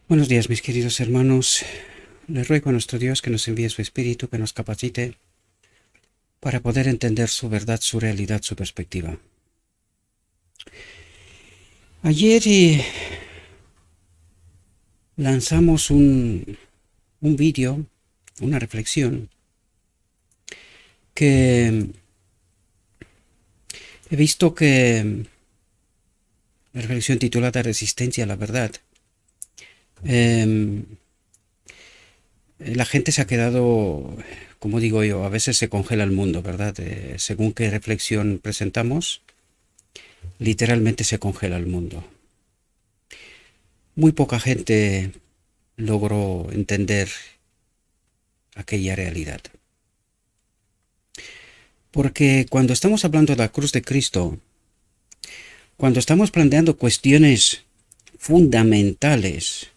Buenos días, mis queridos hermanos. Le ruego a nuestro Dios que nos envíe su Espíritu, que nos capacite para poder entender su verdad, su realidad, su perspectiva. Ayer lanzamos un vídeo, una reflexión, que he visto que la reflexión titulada Resistencia a la verdad. La gente se ha quedado, como digo yo, a veces se congela el mundo, ¿verdad? Según qué reflexión presentamos, literalmente se congela el mundo. Muy poca gente logró entender aquella realidad. Porque cuando estamos hablando de la cruz de Cristo, cuando estamos planteando cuestiones fundamentales,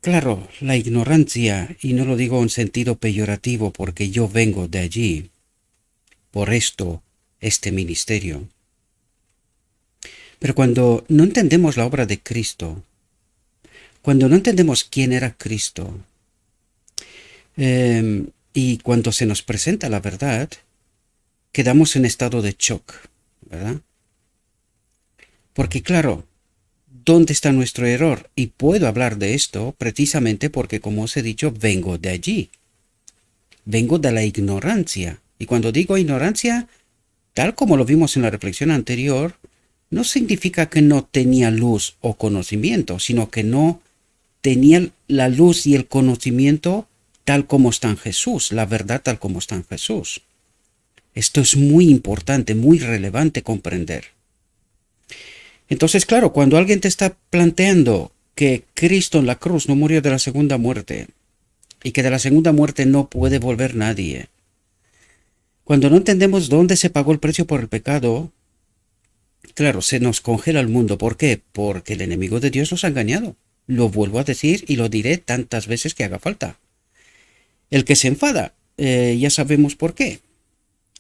claro, la ignorancia, y no lo digo en sentido peyorativo porque yo vengo de allí, por esto, este ministerio. Pero cuando no entendemos la obra de Cristo, cuando no entendemos quién era Cristo, y cuando se nos presenta la verdad, quedamos en estado de shock, ¿verdad? Porque claro, ¿dónde está nuestro error? Y puedo hablar de esto precisamente porque, como os he dicho, vengo de allí. Vengo de la ignorancia. Y cuando digo ignorancia, tal como lo vimos en la reflexión anterior, no significa que no tenía luz o conocimiento, sino que no tenía la luz y el conocimiento tal como está en Jesús, la verdad tal como está en Jesús. Esto es muy importante, muy relevante comprender. Entonces, claro, cuando alguien te está planteando que Cristo en la cruz no murió de la segunda muerte y que de la segunda muerte no puede volver nadie, cuando no entendemos dónde se pagó el precio por el pecado, claro, se nos congela el mundo. ¿Por qué? Porque el enemigo de Dios nos ha engañado. Lo vuelvo a decir y lo diré tantas veces que haga falta. El que se enfada, ya sabemos por qué.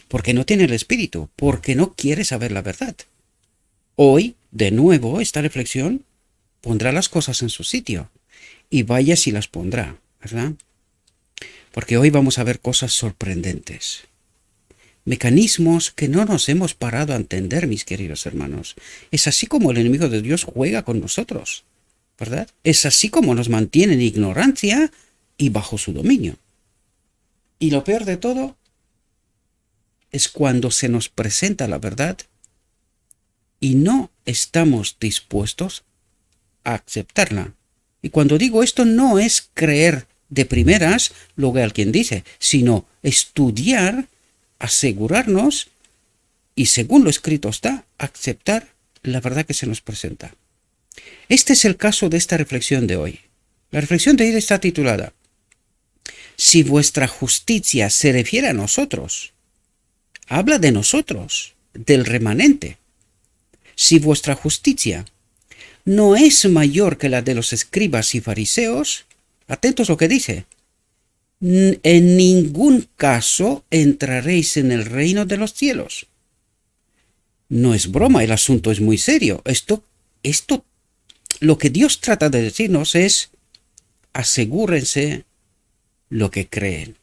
Porque no tiene el espíritu, porque no quiere saber la verdad. Hoy, de nuevo, esta reflexión pondrá las cosas en su sitio. Y vaya si las pondrá, ¿verdad? Porque hoy vamos a ver cosas sorprendentes. Mecanismos que no nos hemos parado a entender, mis queridos hermanos. Es así como el enemigo de Dios juega con nosotros, ¿verdad? Es así como nos mantiene en ignorancia y bajo su dominio. Y lo peor de todo es cuando se nos presenta la verdad y no estamos dispuestos a aceptarla. Y cuando digo esto no es creer de primeras lo que alguien dice, sino estudiar, asegurarnos y, según lo escrito está, aceptar la verdad que se nos presenta. Este es el caso de esta reflexión de hoy. La reflexión de hoy está titulada Si vuestra justicia se refiere a nosotros. Habla de nosotros, del remanente. Si vuestra justicia no es mayor que la de los escribas y fariseos, atentos a lo que dice, en ningún caso entraréis en el reino de los cielos. No es broma, el asunto es muy serio. Esto, lo que Dios trata de decirnos es, asegúrense lo que creen,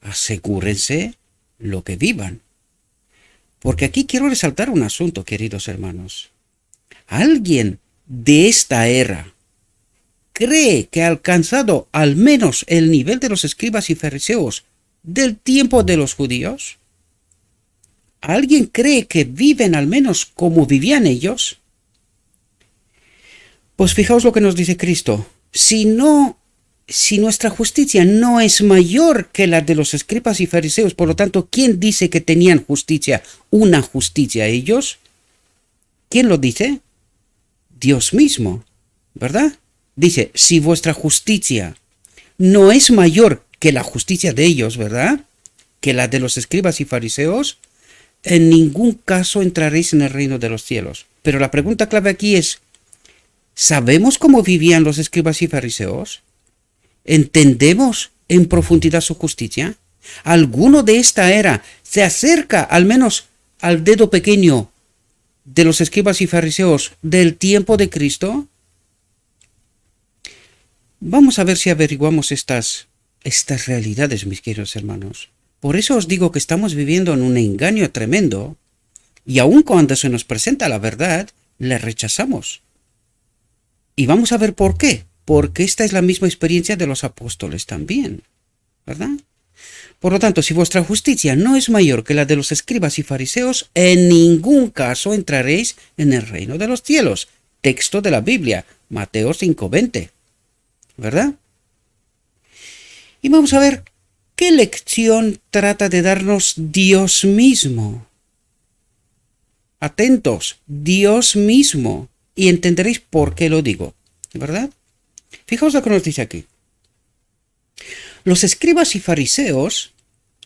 asegúrense lo que vivan. Porque aquí quiero resaltar un asunto, queridos hermanos. Alguien de esta era cree que ha alcanzado al menos el nivel de los escribas y fariseos del tiempo de los judíos. ¿Alguien cree que viven al menos como vivían ellos? Pues fijaos lo que nos dice Cristo. Si nuestra justicia no es mayor que la de los escribas y fariseos, por lo tanto, ¿quién dice que tenían justicia? Una justicia ellos. ¿Quién lo dice? Dios mismo, ¿verdad? Dice, si vuestra justicia no es mayor que la justicia de ellos, ¿verdad? Que la de los escribas y fariseos, en ningún caso entraréis en el reino de los cielos. Pero la pregunta clave aquí es, ¿sabemos cómo vivían los escribas y fariseos? ¿Entendemos en profundidad su justicia? ¿Alguno de esta era se acerca al menos al dedo pequeño de los escribas y fariseos del tiempo de Cristo? Vamos a ver si averiguamos estas realidades, mis queridos hermanos. Por eso os digo que estamos viviendo en un engaño tremendo, y aun cuando se nos presenta la verdad, la rechazamos. Y vamos a ver por qué. Porque esta es la misma experiencia de los apóstoles también, ¿verdad? Por lo tanto, si vuestra justicia no es mayor que la de los escribas y fariseos, en ningún caso entraréis en el reino de los cielos. Texto de la Biblia, Mateo 5:20, ¿verdad? Y vamos a ver qué lección trata de darnos Dios mismo. Atentos, Dios mismo. Y entenderéis por qué lo digo, ¿verdad? Fijaos lo que nos dice aquí. Los escribas y fariseos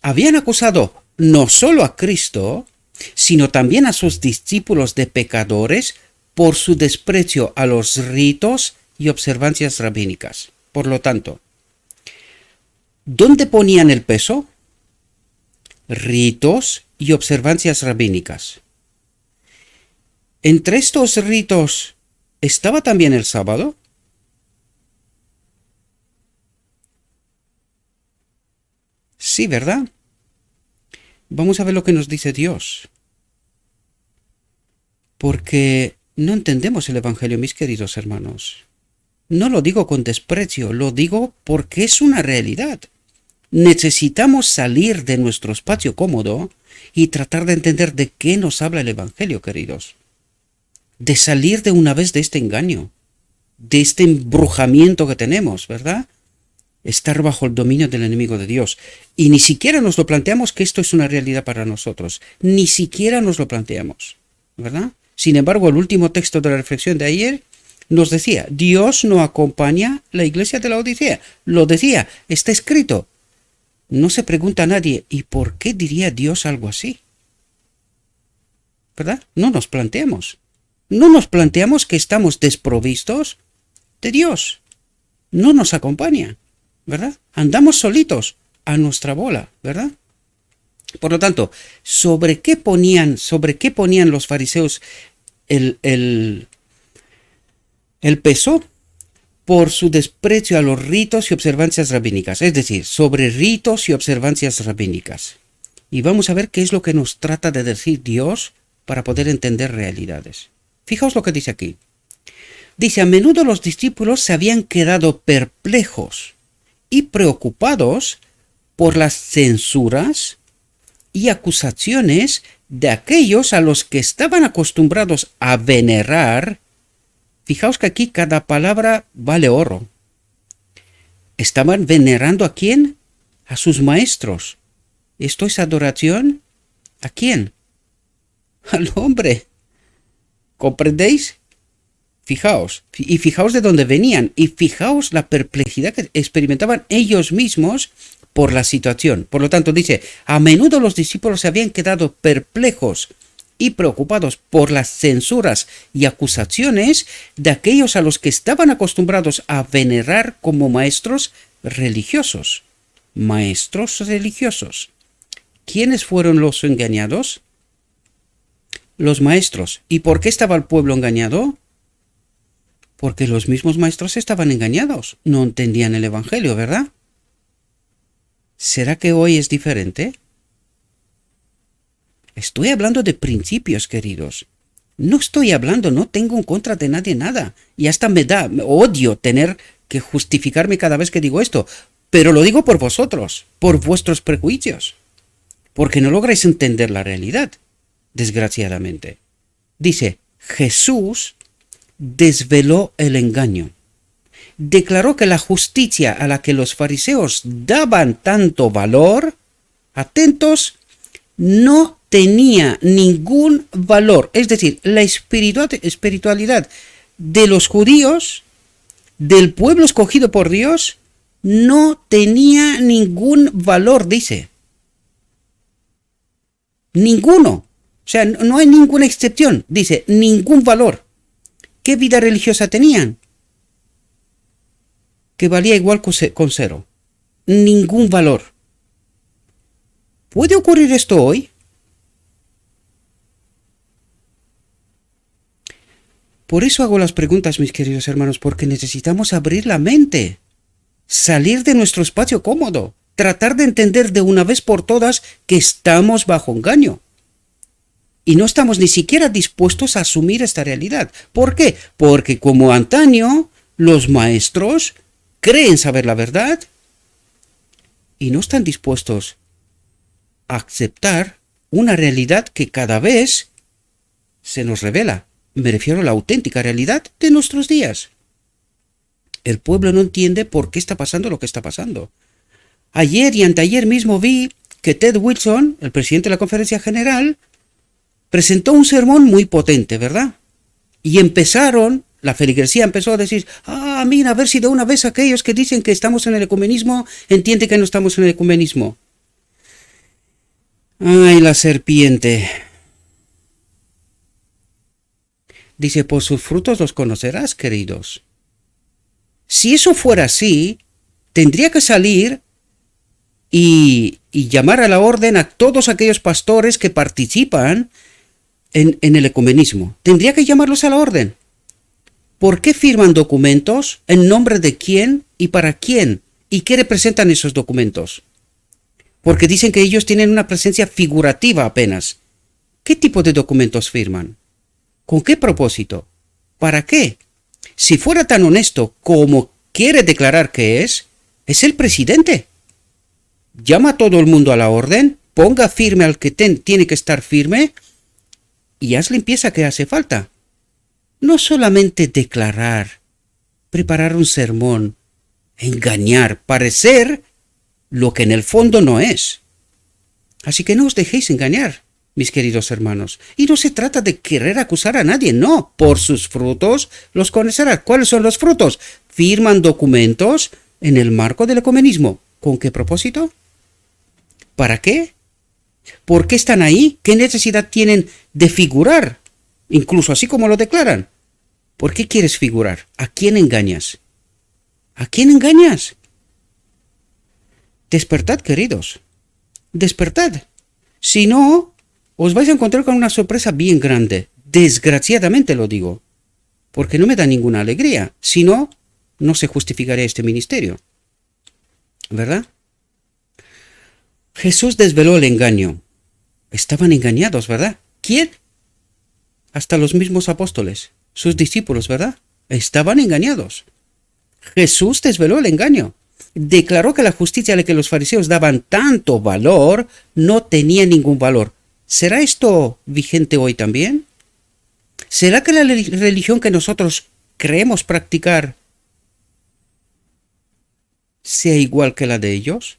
habían acusado no solo a Cristo, sino también a sus discípulos de pecadores por su desprecio a los ritos y observancias rabínicas. Por lo tanto, ¿dónde ponían el peso? Ritos y observancias rabínicas. Entre estos ritos, ¿estaba también el sábado? Sí, ¿verdad? Vamos a ver lo que nos dice Dios. Porque no entendemos el Evangelio, mis queridos hermanos. No lo digo con desprecio, lo digo porque es una realidad. Necesitamos salir de nuestro espacio cómodo y tratar de entender de qué nos habla el Evangelio, queridos. De salir de una vez de este engaño, de este embrujamiento que tenemos, ¿verdad? Estar bajo el dominio del enemigo de Dios. Y ni siquiera nos lo planteamos que esto es una realidad para nosotros. Ni siquiera nos lo planteamos, ¿verdad? Sin embargo, el último texto de la reflexión de ayer nos decía, Dios no acompaña la iglesia de la Odisea. Lo decía, está escrito. No se pregunta a nadie, ¿y por qué diría Dios algo así? ¿Verdad? No nos planteamos. No nos planteamos que estamos desprovistos de Dios. No nos acompaña, ¿verdad? Andamos solitos a nuestra bola, ¿verdad? Por lo tanto, ¿sobre qué ponían los fariseos el peso? Por su desprecio a los ritos y observancias rabínicas, es decir, sobre ritos y observancias rabínicas. Y vamos a ver qué es lo que nos trata de decir Dios para poder entender realidades. Fijaos lo que dice aquí. Dice, a menudo los discípulos se habían quedado perplejos y preocupados por las censuras y acusaciones de aquellos a los que estaban acostumbrados a venerar. Fijaos que aquí cada palabra vale oro. ¿Estaban venerando a quién? A sus maestros. ¿Esto es adoración? ¿A quién? Al hombre. ¿Comprendéis? Fijaos. Y fijaos de dónde venían. Y fijaos la perplejidad que experimentaban ellos mismos por la situación. Por lo tanto, dice, a menudo los discípulos se habían quedado perplejos y preocupados por las censuras y acusaciones de aquellos a los que estaban acostumbrados a venerar como maestros religiosos. Maestros religiosos. ¿Quiénes fueron los engañados? Los maestros. ¿Y por qué estaba el pueblo engañado? Porque los mismos maestros estaban engañados. No entendían el Evangelio, ¿verdad? ¿Será que hoy es diferente? Estoy hablando de principios, queridos. No tengo en contra de nadie nada. Y hasta me odio tener que justificarme cada vez que digo esto. Pero lo digo por vosotros, por vuestros prejuicios. Porque no lográis entender la realidad, desgraciadamente. Dice, Jesús desveló el engaño. Declaró que la justicia a la que los fariseos daban tanto valor, atentos, no tenía ningún valor. Es decir, la espiritualidad de los judíos, del pueblo escogido por Dios, no tenía ningún valor, dice. Ninguno. O sea, no hay ninguna excepción. Dice, ningún valor. ¿Qué vida religiosa tenían? Que valía igual con cero. Ningún valor. ¿Puede ocurrir esto hoy? Por eso hago las preguntas, mis queridos hermanos, porque necesitamos abrir la mente, salir de nuestro espacio cómodo, tratar de entender de una vez por todas que estamos bajo engaño. Y no estamos ni siquiera dispuestos a asumir esta realidad. ¿Por qué? Porque como antaño, los maestros creen saber la verdad y no están dispuestos a aceptar una realidad que cada vez se nos revela. Me refiero a la auténtica realidad de nuestros días. El pueblo no entiende por qué está pasando lo que está pasando. Ayer y anteayer mismo vi que Ted Wilson, el presidente de la Conferencia General, presentó un sermón muy potente, ¿verdad? Y la feligresía empezó a decir, mira, a ver si de una vez aquellos que dicen que estamos en el ecumenismo, entienden que no estamos en el ecumenismo. Ay, la serpiente. Dice, por sus frutos los conocerás, queridos. Si eso fuera así, tendría que salir y llamar a la orden a todos aquellos pastores que participan en el ecumenismo. Tendría que llamarlos a la orden. ¿Por qué firman documentos? ¿En nombre de quién y para quién? ¿Y qué representan esos documentos? Porque dicen que ellos tienen una presencia figurativa apenas. ¿Qué tipo de documentos firman? ¿Con qué propósito? ¿Para qué? Si fuera tan honesto como quiere declarar que es el presidente. Llama a todo el mundo a la orden, ponga firme al que tiene que estar firme y haz limpieza que hace falta. No solamente declarar, preparar un sermón, engañar, parecer lo que en el fondo no es. Así que no os dejéis engañar, mis queridos hermanos. Y no se trata de querer acusar a nadie, no. Por sus frutos los conocerás. ¿Cuáles son los frutos? Firman documentos en el marco del ecumenismo. ¿Con qué propósito? ¿Para qué? ¿Por qué están ahí? ¿Qué necesidad tienen de figurar? Incluso así como lo declaran. ¿Por qué quieres figurar? ¿A quién engañas? ¿A quién engañas? Despertad, queridos. Despertad. Si no, os vais a encontrar con una sorpresa bien grande. Desgraciadamente lo digo. Porque no me da ninguna alegría. Si no, no se justificaría este ministerio. ¿Verdad? Jesús desveló el engaño. Estaban engañados, ¿verdad? ¿Quién? Hasta los mismos apóstoles, sus discípulos, ¿verdad? Estaban engañados. Jesús desveló el engaño. Declaró que la justicia a la que los fariseos daban tanto valor no tenía ningún valor. ¿Será esto vigente hoy también? ¿Será que la religión que nosotros creemos practicar sea igual que la de ellos?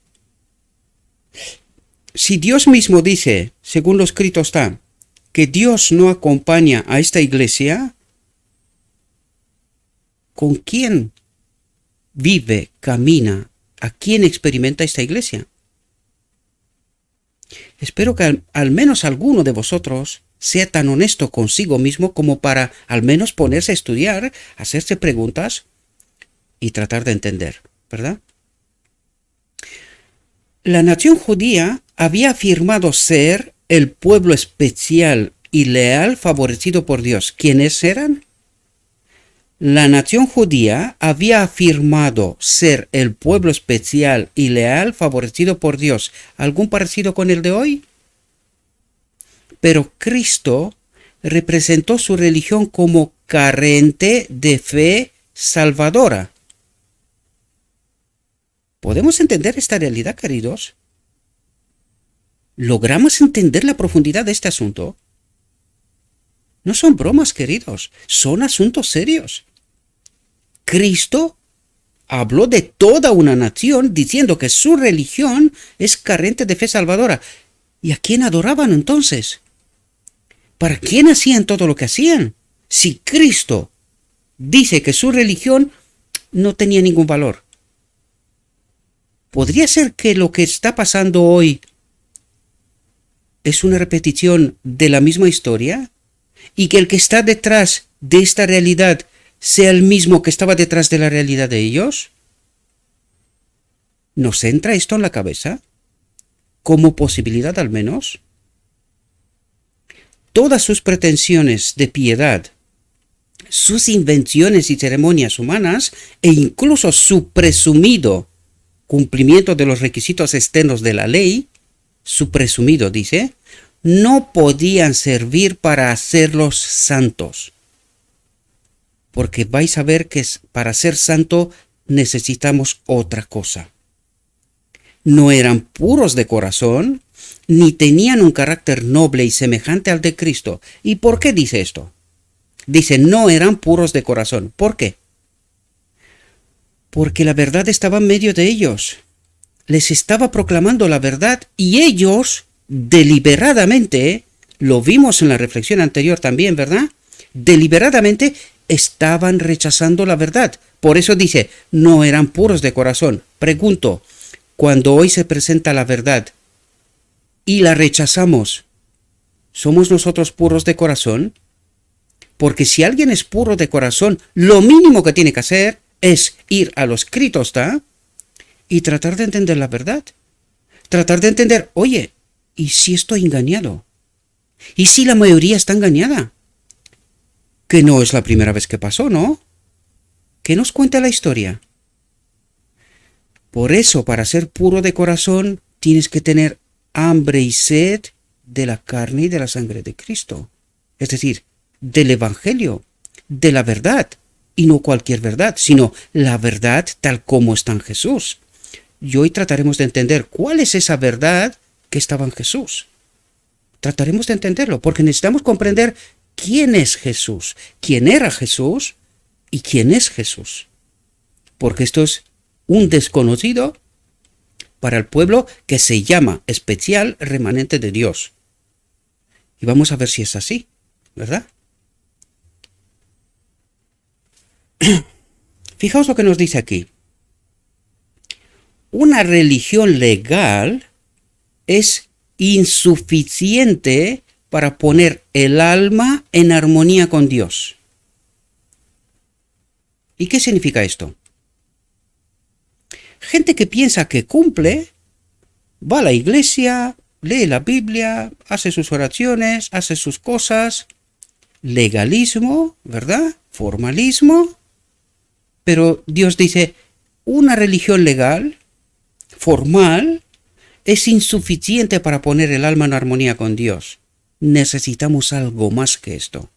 Si Dios mismo dice, según lo escrito está, que Dios no acompaña a esta iglesia, ¿con quién vive, camina, a quién experimenta esta iglesia? Espero que al menos alguno de vosotros sea tan honesto consigo mismo como para al menos ponerse a estudiar, hacerse preguntas y tratar de entender, ¿verdad? La nación judía había afirmado ser el pueblo especial y leal favorecido por Dios. ¿Quiénes eran? La nación judía había afirmado ser el pueblo especial y leal favorecido por Dios. ¿Algún parecido con el de hoy? Pero Cristo representó su religión como carente de fe salvadora. ¿Podemos entender esta realidad, queridos? ¿Logramos entender la profundidad de este asunto? No son bromas, queridos, son asuntos serios. Cristo habló de toda una nación diciendo que su religión es carente de fe salvadora. ¿Y a quién adoraban entonces? ¿Para quién hacían todo lo que hacían? Si Cristo dice que su religión no tenía ningún valor. ¿Podría ser que lo que está pasando hoy es una repetición de la misma historia? ¿Y que el que está detrás de esta realidad sea el mismo que estaba detrás de la realidad de ellos? ¿Nos entra esto en la cabeza? ¿Como posibilidad al menos? Todas sus pretensiones de piedad, sus invenciones y ceremonias humanas e incluso su presumido cumplimiento de los requisitos externos de la ley, su presumido, dice, no podían servir para hacerlos santos. Porque vais a ver que para ser santo necesitamos otra cosa. No eran puros de corazón, ni tenían un carácter noble y semejante al de Cristo. ¿Y por qué dice esto? Dice, no eran puros de corazón. ¿Por qué? Porque la verdad estaba en medio de ellos. Les estaba proclamando la verdad y ellos, deliberadamente, lo vimos en la reflexión anterior también, ¿verdad? Deliberadamente estaban rechazando la verdad. Por eso dice, no eran puros de corazón. Pregunto, cuando hoy se presenta la verdad y la rechazamos, ¿somos nosotros puros de corazón? Porque si alguien es puro de corazón, lo mínimo que tiene que hacer es ir a los escritos, ¿está? Y tratar de entender la verdad. Tratar de entender, oye, ¿y si estoy engañado? ¿Y si la mayoría está engañada? Que no es la primera vez que pasó, ¿no? ¿Qué nos cuenta la historia? Por eso, para ser puro de corazón, tienes que tener hambre y sed de la carne y de la sangre de Cristo. Es decir, del Evangelio, de la verdad. Y no cualquier verdad, sino la verdad tal como está en Jesús. Y hoy trataremos de entender cuál es esa verdad que estaba en Jesús. Trataremos de entenderlo, porque necesitamos comprender quién es Jesús, quién era Jesús y quién es Jesús. Porque esto es un desconocido para el pueblo que se llama especial remanente de Dios. Y vamos a ver si es así, ¿verdad? Fijaos lo que nos dice aquí. Una religión legal es insuficiente para poner el alma en armonía con Dios. ¿Y qué significa esto? Gente que piensa que cumple, va a la iglesia, lee la Biblia, hace sus oraciones, hace sus cosas, legalismo, ¿verdad? Formalismo. Pero Dios dice, una religión legal, formal, es insuficiente para poner el alma en armonía con Dios. Necesitamos algo más que esto.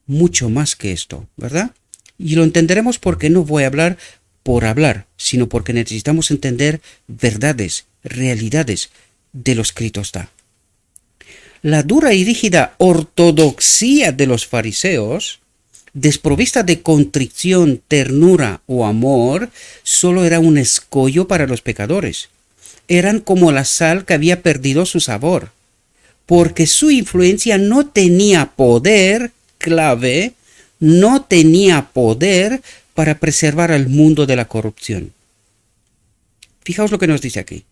Mucho más que esto, ¿verdad? Y lo entenderemos porque no voy a hablar por hablar, sino porque necesitamos entender verdades, realidades de lo escrito está. La dura y rígida ortodoxia de los fariseos, desprovista de contrición, ternura o amor, solo era un escollo para los pecadores. Eran como la sal que había perdido su sabor, porque su influencia no tenía poder clave, no tenía poder para preservar al mundo de la corrupción. Fijaos lo que nos dice aquí.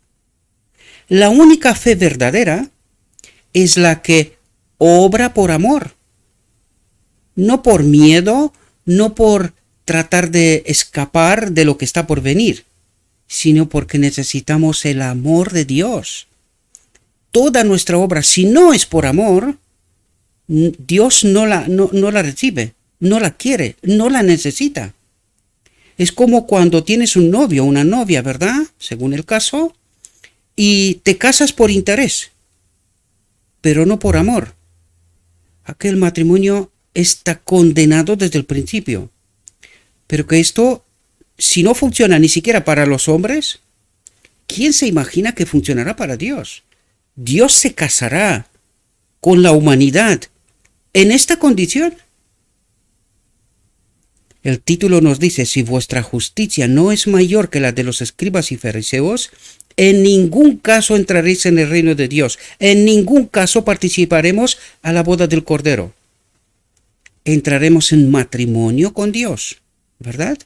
La única fe verdadera es la que obra por amor, no por miedo, no por tratar de escapar de lo que está por venir, sino porque necesitamos el amor de Dios. Toda nuestra obra, si no es por amor, Dios no la recibe, no la quiere, no la necesita. Es como cuando tienes un novio o una novia, ¿verdad? Según el caso, y te casas por interés, pero no por amor. Aquel matrimonio está condenado desde el principio. Pero que esto, si no funciona ni siquiera para los hombres, ¿quién se imagina que funcionará para Dios? Dios se casará con la humanidad en esta condición. El título nos dice, si vuestra justicia no es mayor que la de los escribas y fariseos, en ningún caso entraréis en el reino de Dios, en ningún caso participaremos a la boda del Cordero. Entraremos en matrimonio con Dios, ¿verdad?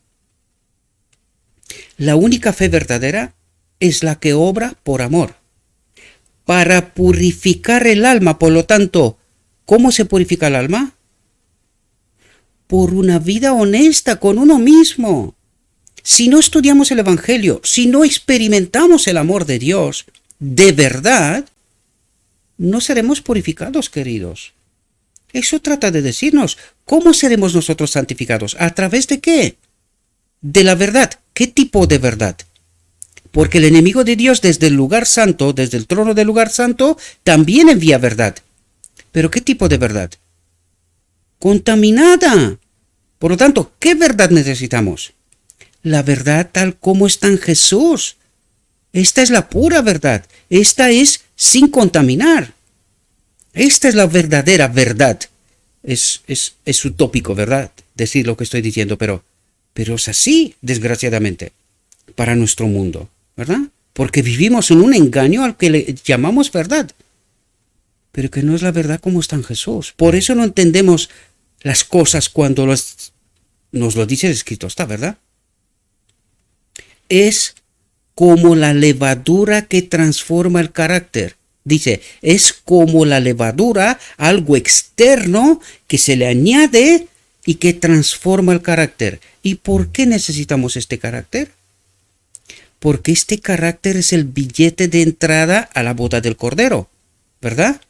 La única fe verdadera es la que obra por amor, para purificar el alma. Por lo tanto, ¿cómo se purifica el alma? Por una vida honesta con uno mismo. Si no estudiamos el Evangelio, si no experimentamos el amor de Dios de verdad, no seremos purificados, queridos. Eso trata de decirnos, ¿cómo seremos nosotros santificados? ¿A través de qué? De la verdad. ¿Qué tipo de verdad? Porque el enemigo de Dios desde el lugar santo, desde el trono del lugar santo, también envía verdad. ¿Pero qué tipo de verdad? Contaminada. Por lo tanto, ¿qué verdad necesitamos? La verdad tal como está en Jesús. Esta es la pura verdad. Esta es sin contaminar. Esta es la verdadera verdad. Es utópico, ¿verdad? Decir lo que estoy diciendo, pero es así, desgraciadamente, para nuestro mundo, ¿verdad? Porque vivimos en un engaño al que le llamamos verdad, pero que no es la verdad como está en Jesús. Por eso no entendemos las cosas cuando nos lo dice el escrito, ¿está, verdad? Es como la levadura que transforma el carácter. Dice, es como la levadura, algo externo que se le añade y que transforma el carácter. ¿Y por qué necesitamos este carácter? Porque este carácter es el billete de entrada a la boda del Cordero, ¿verdad?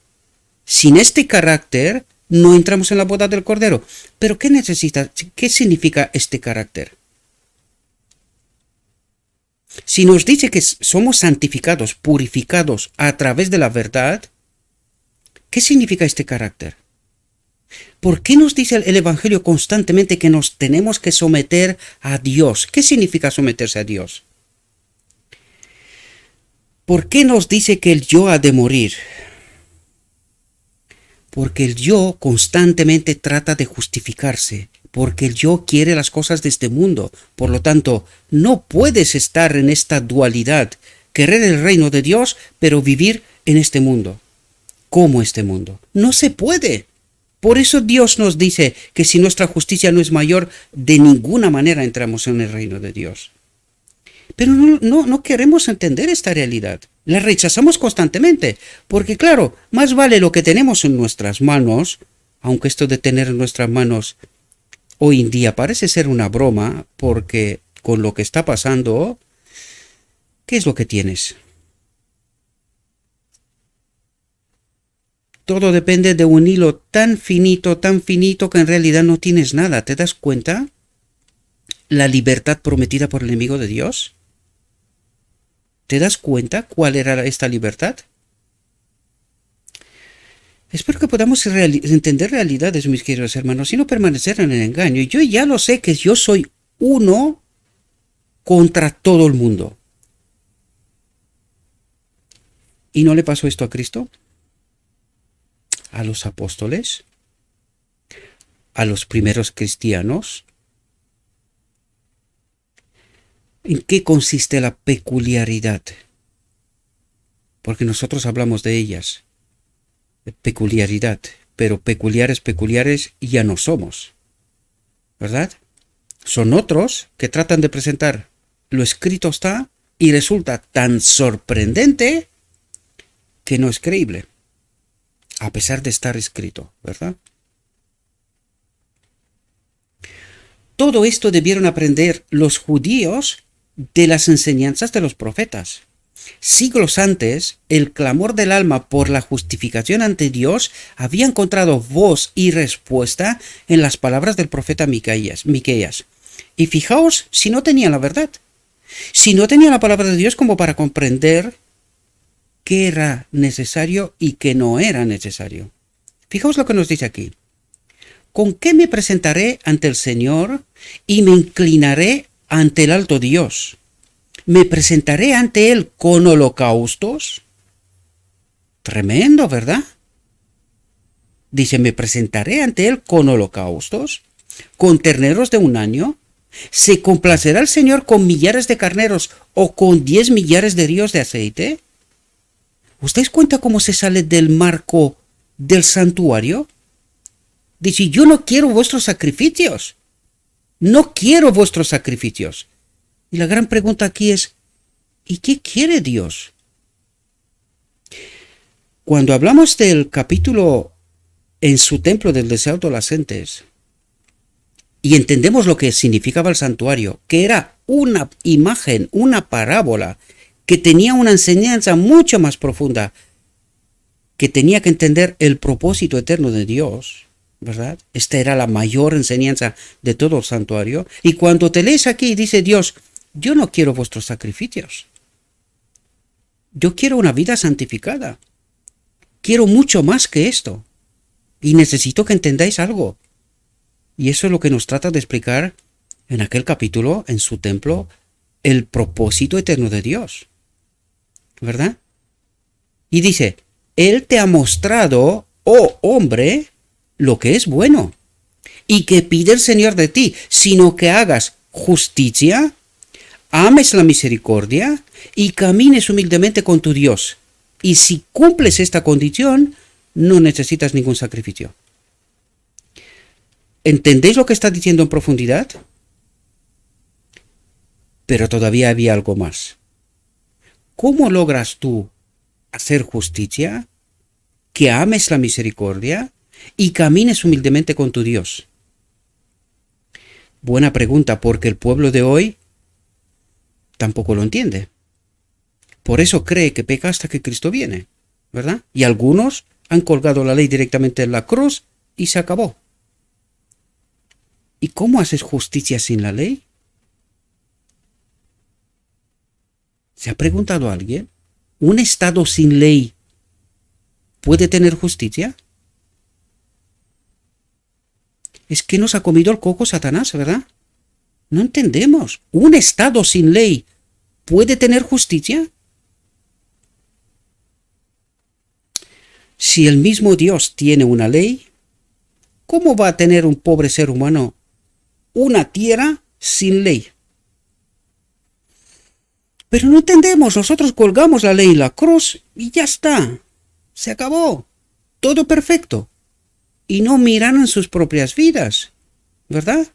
Sin este carácter no entramos en la boda del Cordero. ¿Pero qué necesita? ¿Qué significa este carácter? Si nos dice que somos santificados, purificados a través de la verdad, ¿qué significa este carácter? ¿Por qué nos dice el Evangelio constantemente que nos tenemos que someter a Dios? ¿Qué significa someterse a Dios? ¿Por qué nos dice que el yo ha de morir? Porque el yo constantemente trata de justificarse, porque el yo quiere las cosas de este mundo. Por lo tanto, no puedes estar en esta dualidad, querer el reino de Dios, pero vivir en este mundo. ¿Cómo este mundo? No se puede. Por eso Dios nos dice que si nuestra justicia no es mayor, de ninguna manera entramos en el reino de Dios. Pero no queremos entender esta realidad. La rechazamos constantemente, porque claro, más vale lo que tenemos en nuestras manos, aunque esto de tener en nuestras manos hoy en día parece ser una broma, porque con lo que está pasando, ¿qué es lo que tienes? Todo depende de un hilo tan finito que en realidad no tienes nada. ¿Te das cuenta? La libertad prometida por el enemigo de Dios. ¿Te das cuenta cuál era esta libertad? Espero que podamos entender realidades, mis queridos hermanos, y no permanecer en el engaño. Yo ya lo sé que yo soy uno contra todo el mundo. ¿Y no le pasó esto a Cristo? ¿A los apóstoles? ¿A los primeros cristianos? ¿En qué consiste la peculiaridad? Porque nosotros hablamos de ellas. De peculiaridad. Pero peculiares ya no somos. ¿Verdad? Son otros que tratan de presentar lo escrito está y resulta tan sorprendente que no es creíble. A pesar de estar escrito, ¿verdad? Todo esto debieron aprender los judíos de las enseñanzas de los profetas. Siglos antes, el clamor del alma por la justificación ante Dios había encontrado voz y respuesta en las palabras del profeta Miqueas. Y fijaos si no tenían la verdad, si no tenían la palabra de Dios como para comprender qué era necesario y qué no era necesario. Fijaos lo que nos dice aquí. ¿Con qué me presentaré ante el Señor y me inclinaré ante el alto Dios? ¿Me presentaré ante Él con holocaustos? Tremendo, ¿verdad? Dice, me presentaré ante Él con holocaustos, con terneros de un año. ¿Se complacerá el Señor con millares de carneros o con 10 millares de ríos de aceite? ¿Os dais cuenta cómo se sale del marco del santuario? Dice, yo no quiero vuestros sacrificios. No quiero vuestros sacrificios. Y la gran pregunta aquí es, ¿y qué quiere Dios? Cuando hablamos del capítulo en su templo del deseo de las gentes, y entendemos lo que significaba el santuario, que era una imagen, una parábola, que tenía una enseñanza mucho más profunda, que tenía que entender el propósito eterno de Dios, ¿verdad? Esta era la mayor enseñanza de todo el santuario. Y cuando te lees aquí, dice Dios, yo no quiero vuestros sacrificios. Yo quiero una vida santificada. Quiero mucho más que esto. Y necesito que entendáis algo. Y eso es lo que nos trata de explicar en aquel capítulo, en su templo, el propósito eterno de Dios. ¿Verdad? Y dice, Él te ha mostrado, oh hombre, lo que es bueno. Y que pide el Señor de ti, sino que hagas justicia, ames la misericordia y camines humildemente con tu Dios. Y si cumples esta condición, no necesitas ningún sacrificio. ¿Entendéis lo que está diciendo en profundidad? Pero todavía había algo más. ¿Cómo logras tú hacer justicia, que ames la misericordia y camines humildemente con tu Dios? Buena pregunta, porque el pueblo de hoy tampoco lo entiende. Por eso cree que peca hasta que Cristo viene, ¿verdad? Y algunos han colgado la ley directamente en la cruz y se acabó. ¿Y cómo haces justicia sin la ley? ¿Se ha preguntado alguien? ¿Un Estado sin ley puede tener justicia? Es que nos ha comido el coco Satanás, ¿verdad? No entendemos. ¿Un Estado sin ley puede tener justicia? Si el mismo Dios tiene una ley, ¿cómo va a tener un pobre ser humano una tierra sin ley? Pero no entendemos, nosotros colgamos la ley en la cruz y ya está. Se acabó. Todo perfecto. Y no miran en sus propias vidas, ¿verdad?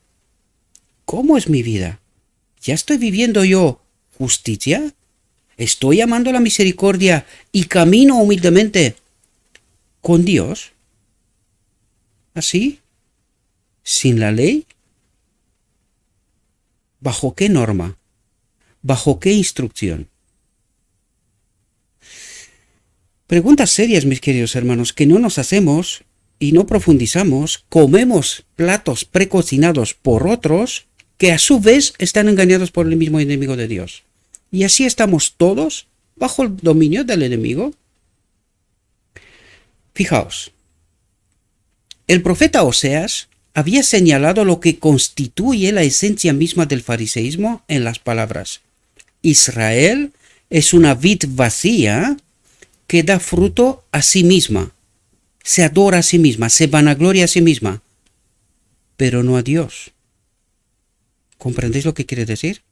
¿Cómo es mi vida? ¿Ya estoy viviendo yo justicia? ¿Estoy amando la misericordia y camino humildemente con Dios? ¿Así? ¿Sin la ley? ¿Bajo qué norma? ¿Bajo qué instrucción? Preguntas serias, mis queridos hermanos, que no nos hacemos y no profundizamos. Comemos platos precocinados por otros que a su vez están engañados por el mismo enemigo de Dios. Y así estamos todos bajo el dominio del enemigo. Fijaos, el profeta Oseas había señalado lo que constituye la esencia misma del fariseísmo en las palabras: Israel es una vid vacía que da fruto a sí misma, se adora a sí misma, se vanagloria a sí misma, pero no a Dios. ¿Comprendéis lo que quiere decir?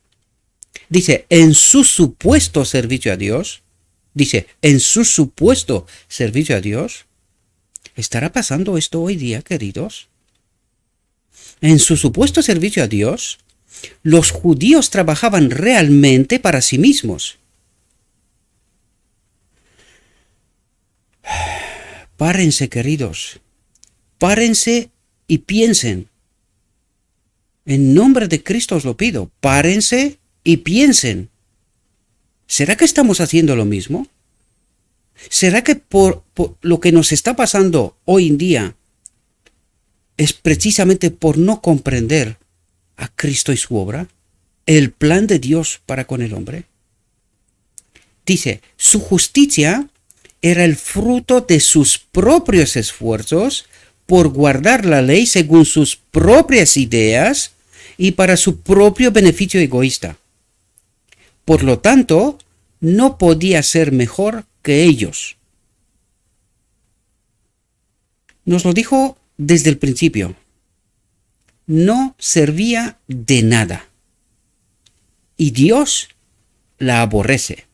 Dice, en su supuesto servicio a Dios, ¿estará pasando esto hoy día, queridos? En su supuesto servicio a Dios, los judíos trabajaban realmente para sí mismos. Párense, queridos. Párense y piensen. En nombre de Cristo os lo pido. Párense y piensen. ¿Será que estamos haciendo lo mismo? ¿Será que por lo que nos está pasando hoy en día es precisamente por no comprender a Cristo y su obra, el plan de Dios para con el hombre? Dice, su justicia era el fruto de sus propios esfuerzos por guardar la ley según sus propias ideas y para su propio beneficio egoísta. Por lo tanto, no podía ser mejor que ellos. Nos lo dijo desde el principio. No servía de nada. Y Dios la aborrece.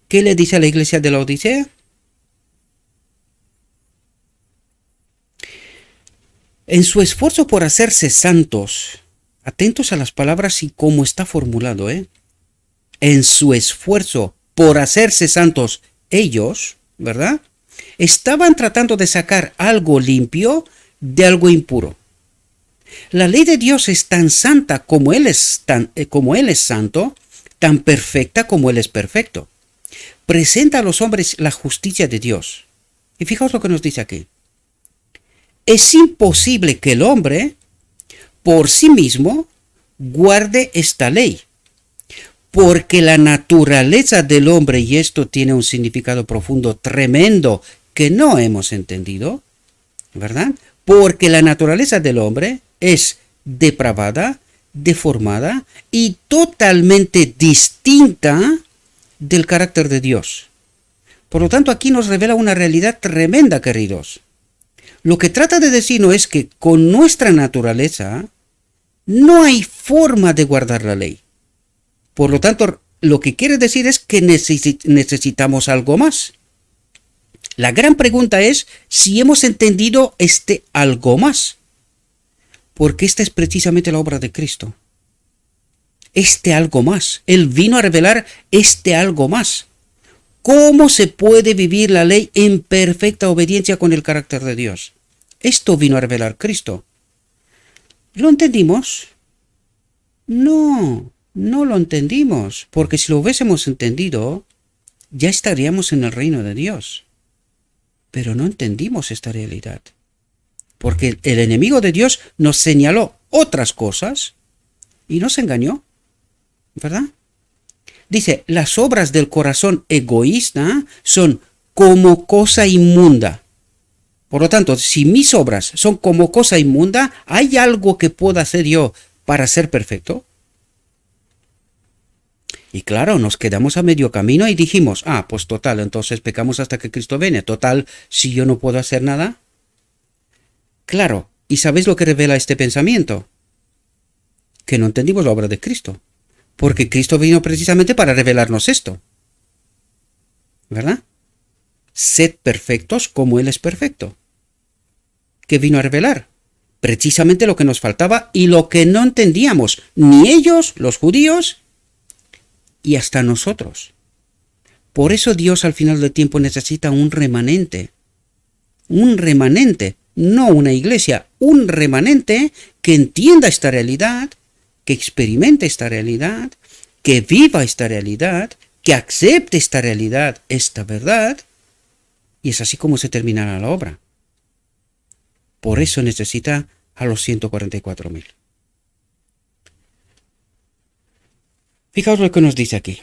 ¿Qué le dice a la iglesia de la Odisea? En su esfuerzo por hacerse santos, atentos a las palabras y cómo está formulado, en su esfuerzo por hacerse santos ellos, ¿verdad? Estaban tratando de sacar algo limpio de algo impuro. La ley de Dios es tan santa como Él es santo, tan perfecta como Él es perfecto. Presenta a los hombres la justicia de Dios. Y fijaos lo que nos dice aquí. es imposible que el hombre por sí mismo guarde esta ley, porque la naturaleza del hombre, y esto tiene un significado profundo tremendo que no hemos entendido, ¿verdad? Porque la naturaleza del hombre es depravada, deformada y totalmente distinta del carácter de Dios. Por lo tanto, aquí nos revela una realidad tremenda, queridos. Lo que trata de decirnos es que con nuestra naturaleza no hay forma de guardar la ley. Por lo tanto, lo que quiere decir es que necesitamos algo más. La gran pregunta es si hemos entendido este algo más. Porque esta es precisamente la obra de Cristo. Este algo más. Él vino a revelar este algo más. ¿Cómo se puede vivir la ley en perfecta obediencia con el carácter de Dios? Esto vino a revelar Cristo. ¿Lo entendimos? No lo entendimos, porque si lo hubiésemos entendido, ya estaríamos en el reino de Dios. Pero no entendimos esta realidad, porque el enemigo de Dios nos señaló otras cosas y nos engañó, ¿verdad? Dice, las obras del corazón egoísta son como cosa inmunda. Por lo tanto, si mis obras son como cosa inmunda, ¿hay algo que pueda hacer yo para ser perfecto? Y claro, nos quedamos a medio camino y dijimos, pues total, entonces pecamos hasta que Cristo viene. Total, si yo no puedo hacer nada. Claro, ¿y sabéis lo que revela este pensamiento? Que no entendimos la obra de Cristo. Porque Cristo vino precisamente para revelarnos esto. ¿Verdad? Sed perfectos como Él es perfecto. ¿Qué vino a revelar? Precisamente lo que nos faltaba y lo que no entendíamos, ni ellos, los judíos, y hasta nosotros. Por eso Dios al final del tiempo necesita un remanente, no una iglesia, un remanente que entienda esta realidad, que experimente esta realidad, que viva esta realidad, que acepte esta realidad, esta verdad, y es así como se terminará la obra. Por eso necesita a los 144.000. Fijaos lo que nos dice aquí.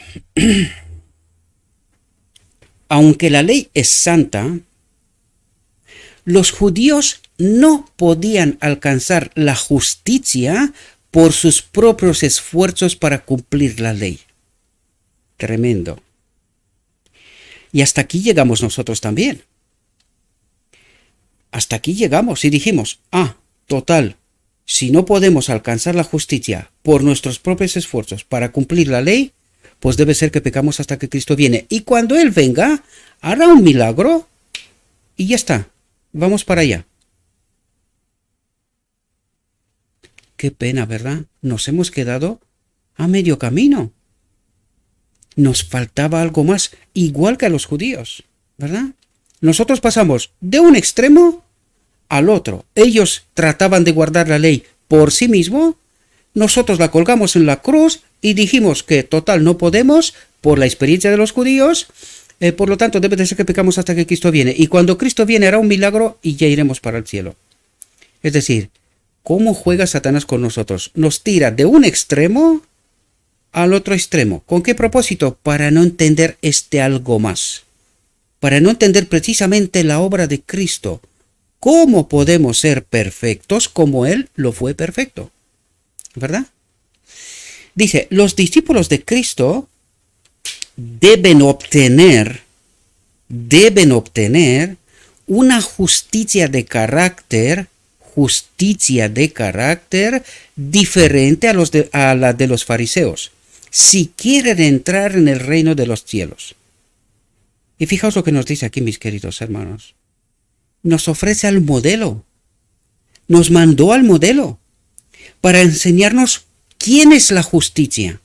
Aunque la ley es santa, los judíos no podían alcanzar la justicia por sus propios esfuerzos para cumplir la ley. Tremendo. Y hasta aquí llegamos nosotros también. Hasta aquí llegamos y dijimos, total, si no podemos alcanzar la justicia por nuestros propios esfuerzos para cumplir la ley, pues debe ser que pecamos hasta que Cristo viene. Y cuando Él venga, hará un milagro y ya está. Vamos para allá. Qué pena, ¿verdad? Nos hemos quedado a medio camino. Nos faltaba algo más, igual que a los judíos, ¿verdad? Nosotros pasamos de un extremo al otro. Ellos trataban de guardar la ley por sí mismos, nosotros la colgamos en la cruz y dijimos que total no podemos por la experiencia de los judíos, por lo tanto debe de ser que pecamos hasta que Cristo viene. Y cuando Cristo viene hará un milagro y ya iremos para el cielo. Es decir, ¿cómo juega Satanás con nosotros? Nos tira de un extremo al otro extremo. ¿Con qué propósito? Para no entender este algo más. Para no entender precisamente la obra de Cristo. ¿Cómo podemos ser perfectos como Él lo fue perfecto? ¿Verdad? Dice, los discípulos de Cristo deben obtener una justicia de carácter diferente a la de los fariseos, si quieren entrar en el reino de los cielos. Y fijaos lo que nos dice aquí, mis queridos hermanos. Nos ofrece al modelo. Nos mandó al modelo para enseñarnos quién es la justicia.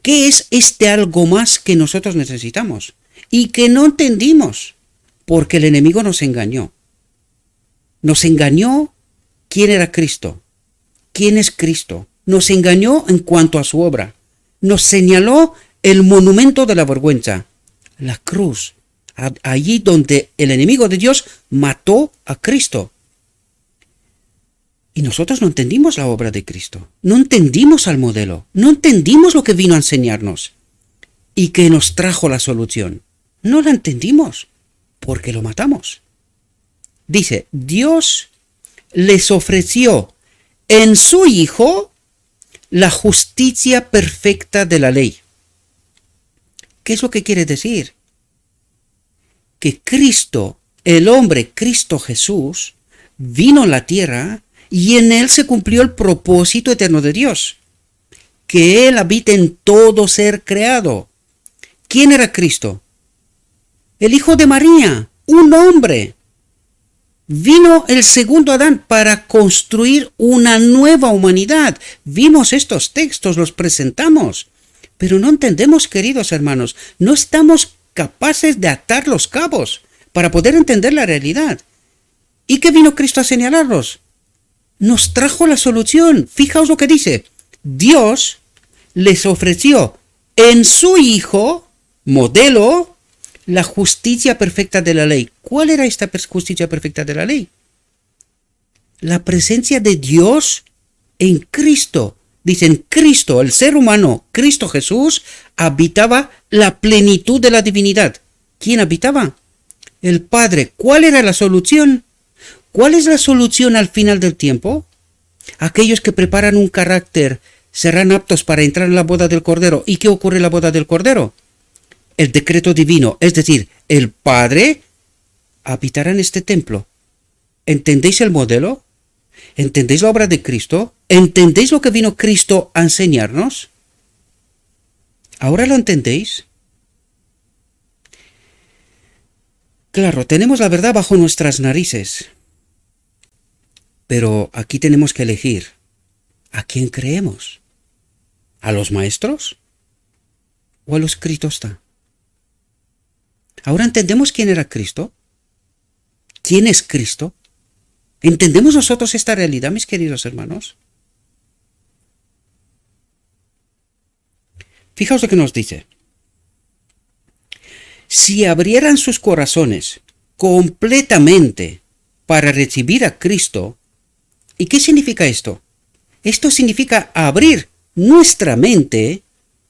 ¿Qué es este algo más que nosotros necesitamos? Y que no entendimos, porque el enemigo nos engañó. Nos engañó quién era Cristo. ¿Quién es Cristo? Nos engañó en cuanto a su obra. Nos señaló el monumento de la vergüenza, la cruz. Allí donde el enemigo de Dios mató a Cristo. nosotros no entendimos la obra de Cristo, no entendimos al modelo, no entendimos lo que vino a enseñarnos y que nos trajo la solución. No la entendimos porque lo matamos. Dice, Dios les ofreció en su Hijo la justicia perfecta de la ley. ¿Qué es lo que quiere decir? Que Cristo, el hombre Cristo Jesús, vino a la tierra y en él se cumplió el propósito eterno de Dios, que él habita en todo ser creado. ¿Quién era Cristo? El Hijo de María, un hombre. Vino el segundo Adán para construir una nueva humanidad. Vimos estos textos, los presentamos, pero no entendemos, queridos hermanos, no estamos capaces de atar los cabos para poder entender la realidad. ¿Y qué vino Cristo a señalarnos? Nos trajo la solución. Fijaos lo que dice. Dios les ofreció en su Hijo, modelo, la justicia perfecta de la ley. ¿Cuál era esta justicia perfecta de la ley? La presencia de Dios en Cristo. Dicen, Cristo, el ser humano, Cristo Jesús, habitaba la plenitud de la divinidad. ¿Quién habitaba? El Padre. ¿Cuál era la solución? ¿Cuál es la solución al final del tiempo? Aquellos que preparan un carácter serán aptos para entrar en la boda del Cordero. ¿Y qué ocurre en la boda del Cordero? El decreto divino, es decir, el Padre habitará en este templo. ¿Entendéis el modelo? ¿Entendéis la obra de Cristo? ¿Entendéis lo que vino Cristo a enseñarnos? ¿Ahora lo entendéis? Claro, tenemos la verdad bajo nuestras narices. Pero aquí tenemos que elegir. ¿A quién creemos? ¿A los maestros? ¿O a los Cristostas? ¿Ahora entendemos quién era Cristo? ¿Quién es Cristo? ¿Entendemos nosotros esta realidad, mis queridos hermanos? Fijaos lo que nos dice. Si abrieran sus corazones completamente para recibir a Cristo, ¿y qué significa esto? Esto significa abrir nuestra mente,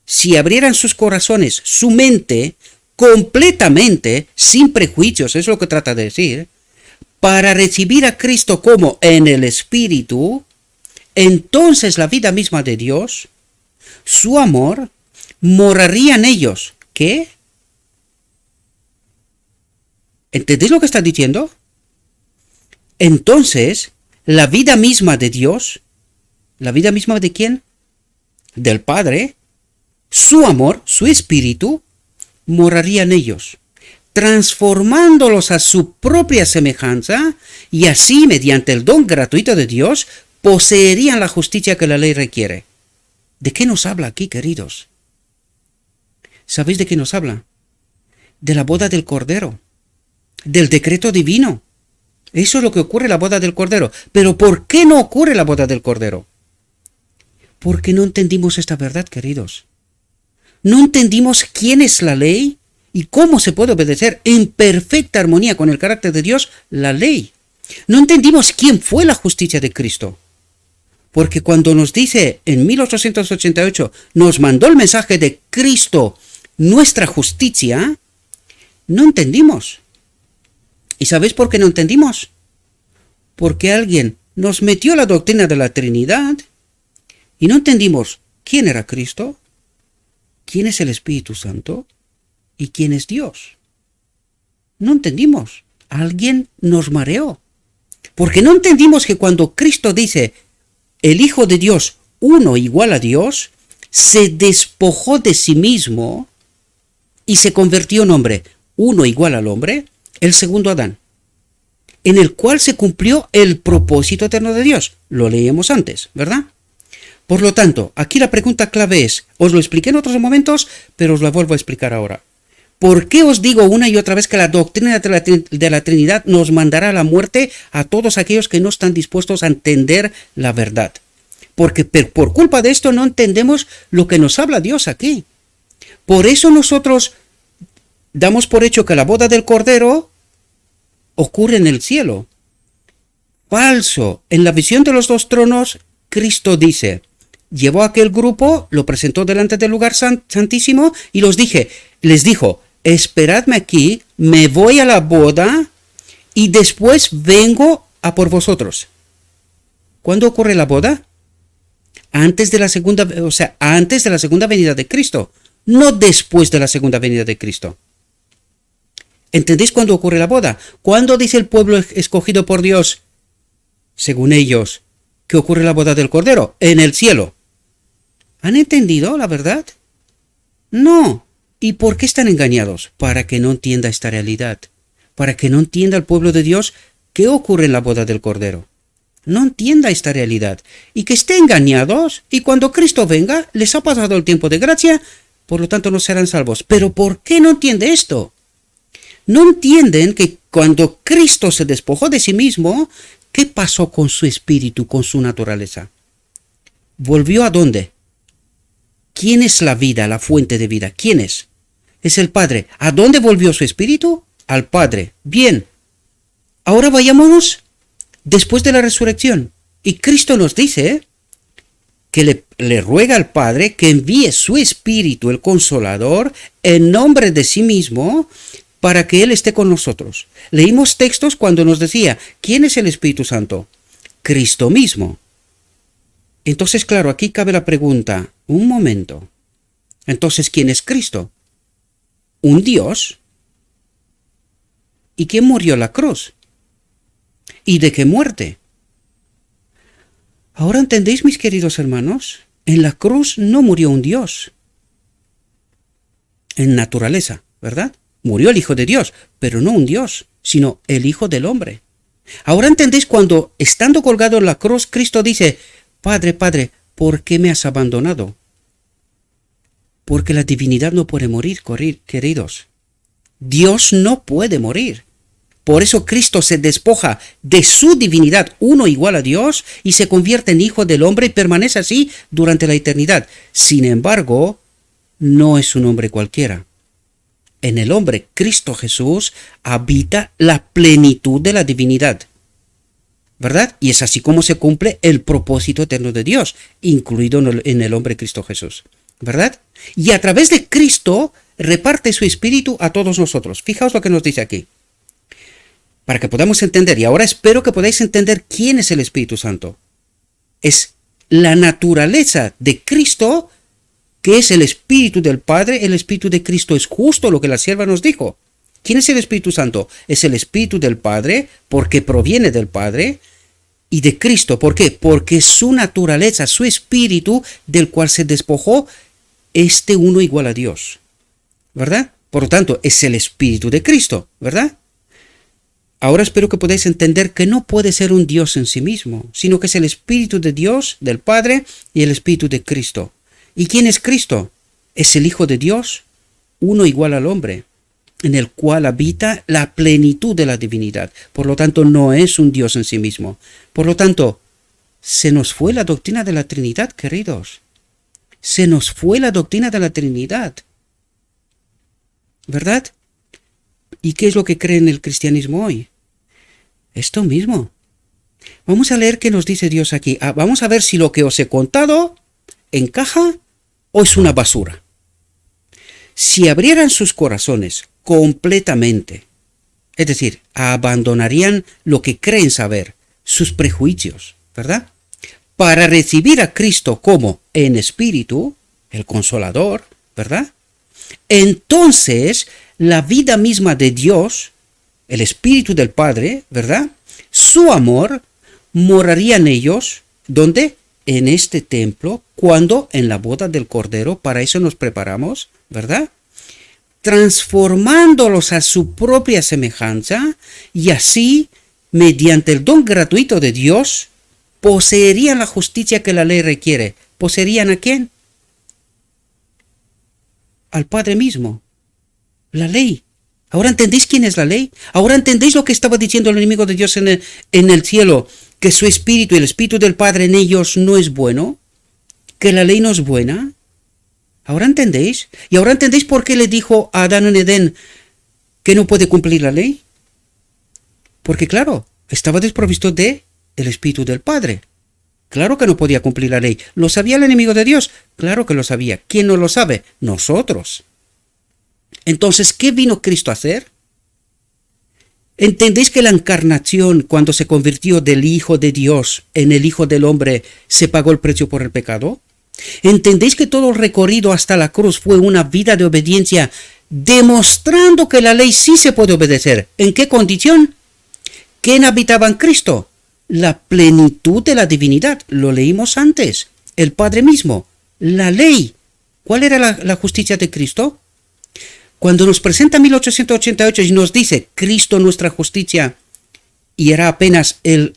si abrieran sus corazones, su mente, completamente, sin prejuicios, es lo que trata de decir, para recibir a Cristo como en el Espíritu, entonces la vida misma de Dios, su amor, moraría en ellos. ¿Qué? ¿Entendéis lo que está diciendo? Entonces, la vida misma de Dios, ¿la vida misma de quién? Del Padre, su amor, su Espíritu, moraría en ellos, transformándolos a su propia semejanza, y así, mediante el don gratuito de Dios, poseerían la justicia que la ley requiere. ¿De qué nos habla aquí, queridos? ¿Sabéis de qué nos habla? De la boda del Cordero, del decreto divino. Eso es lo que ocurre en la boda del Cordero. ¿Pero por qué no ocurre la boda del Cordero? Porque no entendimos esta verdad, queridos. No entendimos quién es la ley y cómo se puede obedecer en perfecta armonía con el carácter de Dios la ley. No entendimos quién fue la justicia de Cristo. Porque cuando nos dice en 1888, nos mandó el mensaje de Cristo, nuestra justicia, no entendimos. ¿Y sabéis por qué no entendimos? Porque alguien nos metió la doctrina de la Trinidad y no entendimos quién era Cristo, quién es el Espíritu Santo y quién es Dios. No entendimos. Alguien nos mareó. Porque no entendimos que cuando Cristo dice el Hijo de Dios, uno igual a Dios, se despojó de sí mismo y se convirtió en hombre, uno igual al hombre, el segundo Adán, en el cual se cumplió el propósito eterno de Dios. Lo leíamos antes, ¿verdad? Por lo tanto, aquí la pregunta clave es, os lo expliqué en otros momentos, pero os la vuelvo a explicar ahora. ¿Por qué os digo una y otra vez que la doctrina de la Trinidad nos mandará a la muerte a todos aquellos que no están dispuestos a entender la verdad? Porque por culpa de esto no entendemos lo que nos habla Dios aquí. Por eso nosotros damos por hecho que la boda del Cordero ocurre en el cielo. Falso. En la visión de los dos tronos, Cristo dice, llevó a aquel grupo, lo presentó delante del lugar santísimo y les dijo, esperadme aquí, me voy a la boda y después vengo a por vosotros. ¿Cuándo ocurre la boda? Antes de la segunda venida de Cristo, no después de la segunda venida de Cristo. ¿Entendéis cuándo ocurre la boda? ¿Cuándo dice el pueblo escogido por Dios, según ellos, que ocurre la boda del Cordero? En el cielo. ¿Han entendido la verdad? No. ¿Y por qué están engañados? Para que no entienda esta realidad. Para que no entienda el pueblo de Dios qué ocurre en la boda del Cordero. No entienda esta realidad. Y que estén engañados, y cuando Cristo venga, les ha pasado el tiempo de gracia, por lo tanto no serán salvos. ¿Pero por qué no entiende esto? No entienden que cuando Cristo se despojó de sí mismo, ¿qué pasó con su espíritu, con su naturaleza? ¿Volvió a dónde? ¿Quién es la vida, la fuente de vida? ¿Quién es? Es el Padre. ¿A dónde volvió su espíritu? Al Padre. Bien. Ahora vayámonos después de la resurrección. Y Cristo nos dice que le ruega al Padre que envíe su espíritu, el Consolador, en nombre de sí mismo, para que Él esté con nosotros. Leímos textos cuando nos decía, ¿quién es el Espíritu Santo? Cristo mismo. Entonces, claro, aquí cabe la pregunta, un momento. Entonces, ¿quién es Cristo? ¿Un Dios? ¿Y quién murió en la cruz? ¿Y de qué muerte? Ahora entendéis, mis queridos hermanos, en la cruz no murió un Dios. En naturaleza, ¿verdad? Murió el Hijo de Dios, pero no un Dios, sino el Hijo del hombre. Ahora entendéis cuando, estando colgado en la cruz, Cristo dice, Padre, Padre, ¿por qué me has abandonado? Porque la divinidad no puede morir, queridos. Dios no puede morir. Por eso Cristo se despoja de su divinidad, uno igual a Dios, y se convierte en Hijo del hombre y permanece así durante la eternidad. Sin embargo, no es un hombre cualquiera. En el hombre, Cristo Jesús, habita la plenitud de la divinidad. ¿Verdad? Y es así como se cumple el propósito eterno de Dios, incluido en el hombre Cristo Jesús. ¿Verdad? Y a través de Cristo reparte su espíritu a todos nosotros. Fijaos lo que nos dice aquí. Para que podamos entender, y ahora espero que podáis entender quién es el Espíritu Santo. Es la naturaleza de Cristo, que es el Espíritu del Padre. El Espíritu de Cristo es justo lo que la sierva nos dijo. ¿Quién es el Espíritu Santo? Es el Espíritu del Padre, porque proviene del Padre, y de Cristo. ¿Por qué? Porque su naturaleza, su Espíritu, del cual se despojó, uno igual a Dios. ¿Verdad? Por lo tanto, es el Espíritu de Cristo, ¿verdad? Ahora espero que podáis entender que no puede ser un Dios en sí mismo, sino que es el Espíritu de Dios, del Padre, y el Espíritu de Cristo. ¿Y quién es Cristo? Es el Hijo de Dios, uno igual al hombre, en el cual habita la plenitud de la divinidad. Por lo tanto, no es un Dios en sí mismo. Por lo tanto, se nos fue la doctrina de la Trinidad, queridos. Se nos fue la doctrina de la Trinidad. ¿Verdad? ¿Y qué es lo que cree en el cristianismo hoy? Esto mismo. Vamos a leer qué nos dice Dios aquí. Vamos a ver si lo que os he contado encaja o es una basura. Si abrieran sus corazones completamente, es decir, abandonarían lo que creen saber, sus prejuicios, ¿verdad? Para recibir a Cristo como en espíritu, el Consolador, ¿verdad? Entonces, la vida misma de Dios, el Espíritu del Padre, ¿verdad? Su amor moraría en ellos, ¿dónde? En este templo, cuando en la boda del Cordero, para eso nos preparamos, ¿verdad? Transformándolos a su propia semejanza, y así, mediante el don gratuito de Dios, poseerían la justicia que la ley requiere. ¿Poseerían a quién? Al Padre mismo. La ley. ¿Ahora entendéis quién es la ley? ¿Ahora entendéis lo que estaba diciendo el enemigo de Dios en el cielo? Que su espíritu, el espíritu del Padre en ellos no es bueno. Que la ley no es buena. ¿Ahora entendéis? ¿Y ahora entendéis por qué le dijo a Adán en Edén que no puede cumplir la ley? Porque claro, estaba desprovisto de el Espíritu del Padre. Claro que no podía cumplir la ley. ¿Lo sabía el enemigo de Dios? Claro que lo sabía. ¿Quién no lo sabe? Nosotros. Entonces, ¿qué vino Cristo a hacer? ¿Entendéis que la encarnación, cuando se convirtió del Hijo de Dios en el Hijo del Hombre, se pagó el precio por el pecado? ¿Entendéis que todo el recorrido hasta la cruz fue una vida de obediencia, demostrando que la ley sí se puede obedecer? ¿En qué condición? ¿Quién habitaba en Cristo? La plenitud de la divinidad. Lo leímos antes. El Padre mismo. La ley. ¿Cuál era la justicia de Cristo? Cuando nos presenta 1888 y nos dice Cristo nuestra justicia, y era apenas el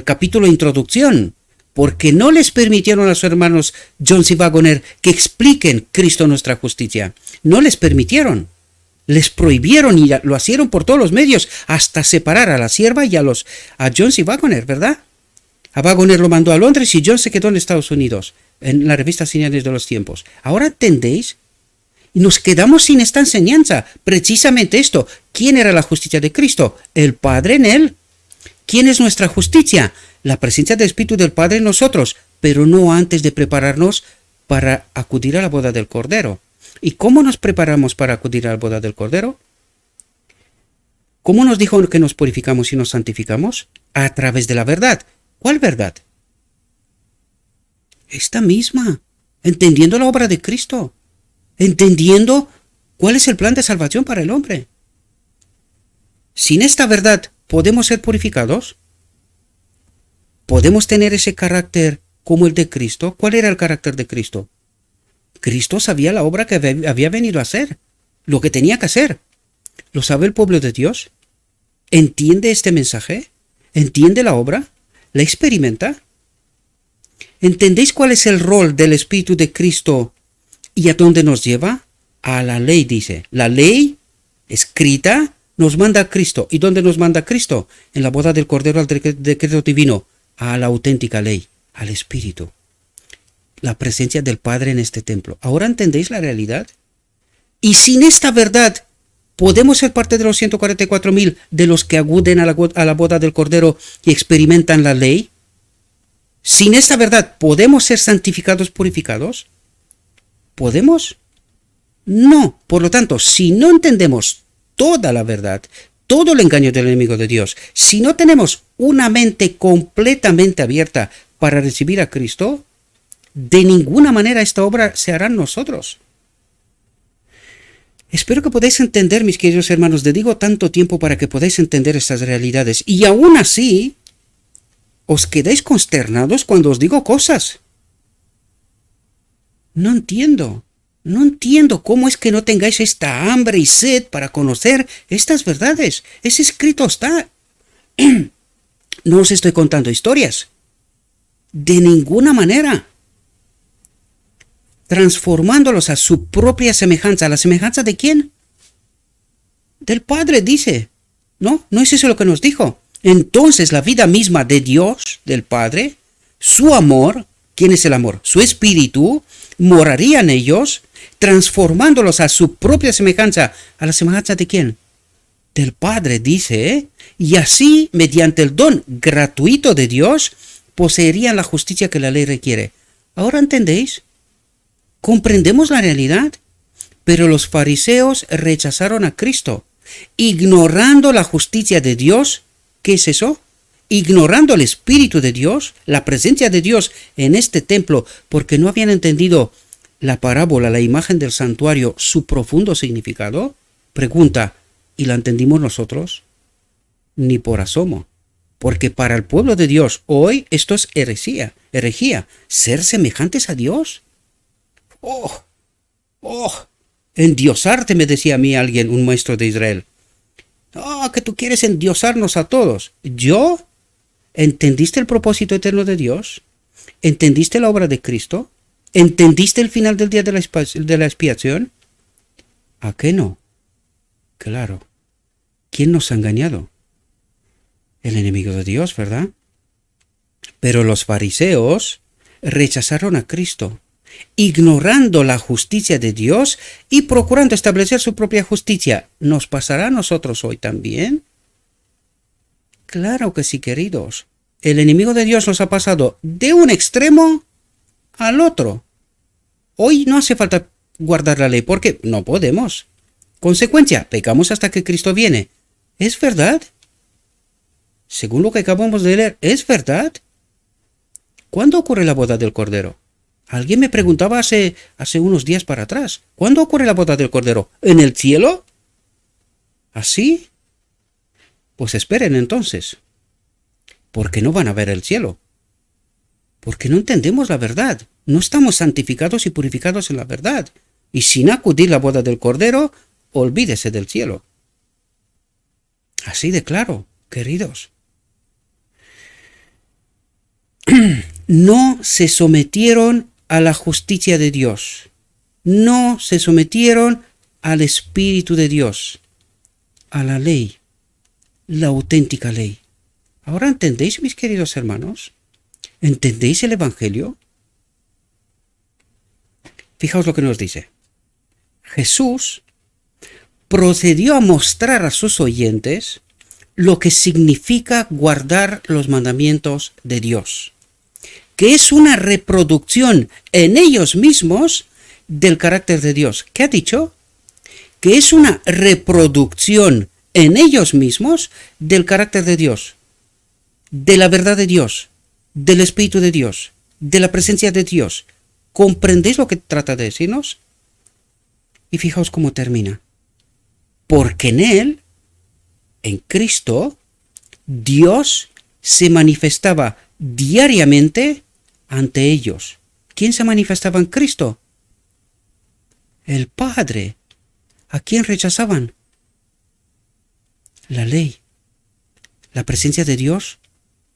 capítulo de introducción, porque no les permitieron a sus hermanos Jones y Wagoner que expliquen Cristo nuestra justicia. No les permitieron. Les prohibieron y lo hicieron por todos los medios, hasta separar a la sierva y a Jones y Wagoner, ¿verdad? A Wagoner lo mandó a Londres y Jones se quedó en Estados Unidos, en la revista Señales de los Tiempos. ¿Ahora entendéis? Y nos quedamos sin esta enseñanza. Precisamente esto. ¿Quién era la justicia de Cristo? El Padre en él. ¿Quién es nuestra justicia? La presencia del Espíritu del Padre en nosotros, pero no antes de prepararnos para acudir a la boda del Cordero. ¿Y cómo nos preparamos para acudir a la boda del Cordero? ¿Cómo nos dijo que nos purificamos y nos santificamos? A través de la verdad. ¿Cuál verdad? Esta misma. Entendiendo la obra de Cristo. Entendiendo cuál es el plan de salvación para el hombre. Sin esta verdad, ¿podemos ser purificados? ¿Podemos tener ese carácter como el de Cristo? ¿Cuál era el carácter de Cristo? Cristo sabía la obra que había venido a hacer, lo que tenía que hacer. ¿Lo sabe el pueblo de Dios? ¿Entiende este mensaje? ¿Entiende la obra? ¿La experimenta? ¿Entendéis cuál es el rol del Espíritu de Cristo y a dónde nos lleva? A la ley, dice. La ley escrita nos manda a Cristo. ¿Y dónde nos manda a Cristo? En la boda del Cordero, al decreto divino, a la auténtica ley, al Espíritu. La presencia del Padre en este templo. ¿Ahora entendéis la realidad? Y sin esta verdad, ¿podemos ser parte de los 144,000 de los que acuden a la boda del Cordero y experimentan la ley? Sin esta verdad, ¿podemos ser santificados, purificados? ¿Podemos? No. Por lo tanto, si no entendemos toda la verdad, todo el engaño del enemigo de Dios, si no tenemos una mente completamente abierta para recibir a Cristo, de ninguna manera esta obra se hará en nosotros. Espero que podáis entender, mis queridos hermanos, dedico tanto tiempo para que podáis entender estas realidades, y aún así os quedáis consternados cuando os digo cosas. No entiendo cómo es que no tengáis esta hambre y sed para conocer estas verdades. Ese escrito está. No os estoy contando historias. De ninguna manera. Transformándolos a su propia semejanza. ¿A la semejanza de quién? Del Padre, dice. ¿No? ¿No es eso lo que nos dijo? Entonces la vida misma de Dios, del Padre, su amor, ¿quién es el amor? Su Espíritu, moraría en ellos, transformándolos a su propia semejanza. ¿A la semejanza de quién? Del Padre, dice, y así, mediante el don gratuito de Dios, poseerían la justicia que la ley requiere. ¿Ahora entendéis? ¿Comprendemos la realidad? Pero los fariseos rechazaron a Cristo, ignorando la justicia de Dios. ¿Qué es eso? Ignorando el Espíritu de Dios, la presencia de Dios en este templo, porque no habían entendido la parábola, la imagen del santuario, su profundo significado. Pregunta, ¿y la entendimos nosotros? Ni por asomo. Porque para el pueblo de Dios hoy esto es herejía, ser semejantes a Dios. Endiosarte, me decía a mí alguien, un maestro de Israel. Que tú quieres endiosarnos a todos. ¿Yo? ¿Entendiste el propósito eterno de Dios? ¿Entendiste la obra de Cristo? ¿Entendiste el final del día de la expiación? ¿A qué no? Claro. ¿Quién nos ha engañado? El enemigo de Dios, ¿verdad? Pero los fariseos rechazaron a Cristo, ignorando la justicia de Dios y procurando establecer su propia justicia. ¿Nos pasará a nosotros hoy también? Claro que sí, queridos. el enemigo de Dios nos ha pasado de un extremo al otro. Hoy no hace falta guardar la ley porque no podemos. Consecuencia, pecamos hasta que Cristo viene. ¿Es verdad? Según lo que acabamos de leer, ¿es verdad? ¿Cuándo ocurre la boda del Cordero? Alguien me preguntaba hace unos días para atrás. ¿Cuándo ocurre la boda del Cordero? ¿En el cielo? ¿Así? Pues esperen entonces. Porque no van a ver el cielo. Porque no entendemos la verdad. No estamos santificados y purificados en la verdad. Y sin acudir a la boda del Cordero, olvídese del cielo. Así de claro, queridos. No se sometieron a la justicia de Dios. No se sometieron al Espíritu de Dios, a la ley, la auténtica ley. ¿Ahora entendéis, mis queridos hermanos? ¿Entendéis el Evangelio? Fijaos lo que nos dice. Jesús procedió a mostrar a sus oyentes lo que significa guardar los mandamientos de Dios, que es una reproducción en ellos mismos del carácter de Dios. ¿Qué ha dicho? Que es una reproducción en ellos mismos del carácter de Dios, de la verdad de Dios, del Espíritu de Dios, de la presencia de Dios. ¿Comprendéis lo que trata de decirnos? Y fijaos cómo termina. Porque en Él, en Cristo, Dios se manifestaba diariamente ante ellos. ¿Quién se manifestaba en Cristo? El Padre. ¿A quién rechazaban? La ley. La presencia de Dios